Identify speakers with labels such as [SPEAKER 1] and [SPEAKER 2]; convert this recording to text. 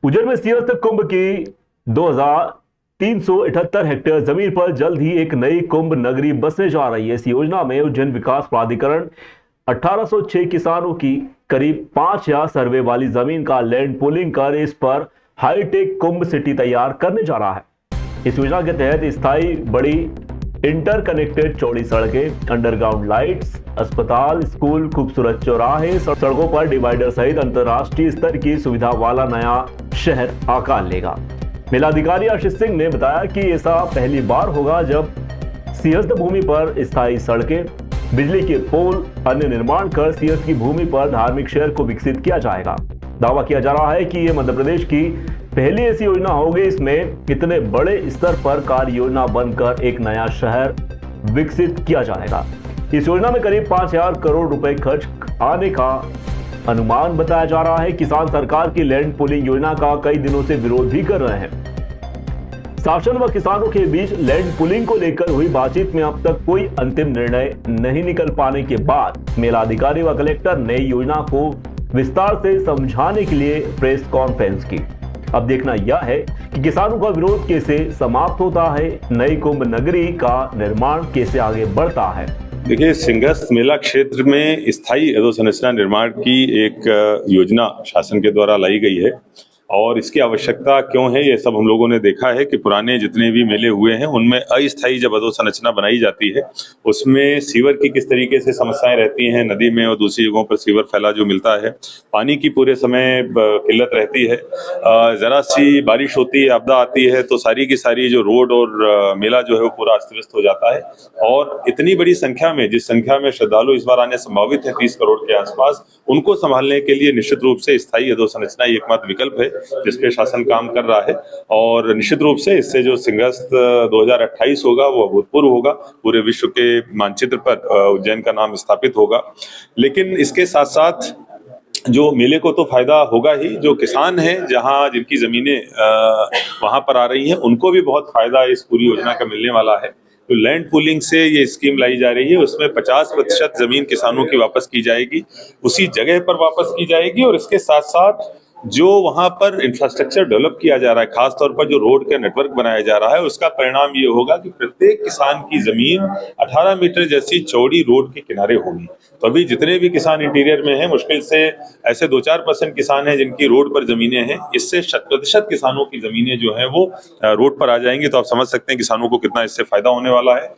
[SPEAKER 1] उज्जैन में सिंहस्थ कुंभ की 2378 हेक्टेयर जमीन पर जल्द ही एक नई कुंभ नगरी बसने जा रही है। इस योजना में उज्जैन विकास प्राधिकरण 1806 किसानों की करीब 5000 सर्वे वाली जमीन का लैंड पूलिंग कर इस पर हाईटेक कुंभ सिटी तैयार करने जा रहा है। इस योजना के तहत स्थायी बड़ी इंटरकनेक्टेड चौड़ी सड़कें, अंडरग्राउंड लाइट्स, अस्पताल, स्कूल, खूबसूरत चौराहे, सड़कों पर डिवाइडर सहित अंतर्राष्ट्रीय स्तर की सुविधा वाला नया शहर आकार लेगा। मेलाधिकारी आशीष सिंह ने बताया कि ऐसा पहली बार होगा जब सिंहस्थ भूमि पर स्थायी सड़कें, बिजली के पोल, अन्य निर्माण कर सिंहस्थ की भूमि पर धार्मिक शहर को विकसित किया जाएगा। दावा किया जा रहा है कि ये मध्य प्रदेश की पहली ऐसी योजना होगी इसमें इतने बड़े स्तर पर कार्य योजना बनकर एक नया शहर विकसित किया जाएगा। इस योजना में करीब 5000 करोड़ रुपए खर्च आने का अनुमान बताया जा रहा है। किसान सरकार की लैंड पूलिंग योजना का कई दिनों से विरोध भी कर रहे हैं। शासन व किसानों के बीच लैंड पूलिंग को लेकर हुई बातचीत में अब तक कोई अंतिम निर्णय नहीं निकल पाने के बाद मेलाधिकारी व कलेक्टर ने योजना को विस्तार से समझाने के लिए प्रेस कॉन्फ्रेंस की। अब देखना यह है कि किसानों का विरोध कैसे समाप्त होता है, नई कुंभ नगरी का निर्माण कैसे आगे बढ़ता है।
[SPEAKER 2] देखिए, सिंहस्थ मेला क्षेत्र में स्थायी अधोसंरचना निर्माण की एक योजना शासन के द्वारा लाई गई है और इसकी आवश्यकता क्यों है ये सब हम लोगों ने देखा है कि पुराने जितने भी मेले हुए हैं उनमें अस्थायी जब अधोसंरचना बनाई जाती है उसमें सीवर की किस तरीके से समस्याएं रहती हैं, नदी में और दूसरी जगहों पर सीवर फैला जो मिलता है, पानी की पूरे समय किल्लत रहती है, जरा सी बारिश होती है, आपदा आती है तो सारी की सारी जो रोड और मेला जो है वो पूरा अस्त व्यस्त हो जाता है। और इतनी बड़ी संख्या में, जिस संख्या में श्रद्धालु इस बार आने संभावित है 30 करोड़ के आसपास, उनको संभालने के लिए निश्चित रूप से स्थायी अधोसंरचना ही एकमात्र विकल्प है जिस पे शासन काम कर रहा है। और निश्चित रूप से इससे जो सिंहस्थ 2028 होगा वो अभूतपूर्व होगा, पूरे विश्व के मानचित्र पर उज्जैन का नाम स्थापित होगा। लेकिन इसके साथ साथ जो मेले को तो फायदा होगा ही, जो किसान हैं जहां जिनकी जमीनें वहां पर आ रही हैं उनको भी बहुत फायदा इस पूरी योजना का मिलने वाला है। तो लैंड पूलिंग से ये स्कीम लाई जा रही है, उसमें 50% जमीन किसानों की वापस की जाएगी, उसी जगह पर वापस की जाएगी। और इसके साथ साथ जो वहां पर इंफ्रास्ट्रक्चर डेवलप किया जा रहा है, खासतौर पर जो रोड का नेटवर्क बनाया जा रहा है, उसका परिणाम ये होगा कि प्रत्येक किसान की जमीन 18 मीटर जैसी चौड़ी रोड के किनारे होगी। तो अभी जितने भी किसान इंटीरियर में हैं, मुश्किल से ऐसे 2-4% किसान हैं जिनकी रोड पर जमीनें हैं। इससे 100% किसानों की जमीनें जो है वो रोड पर आ जाएंगी। तो आप समझ सकते हैं किसानों को कितना इससे फायदा होने वाला है।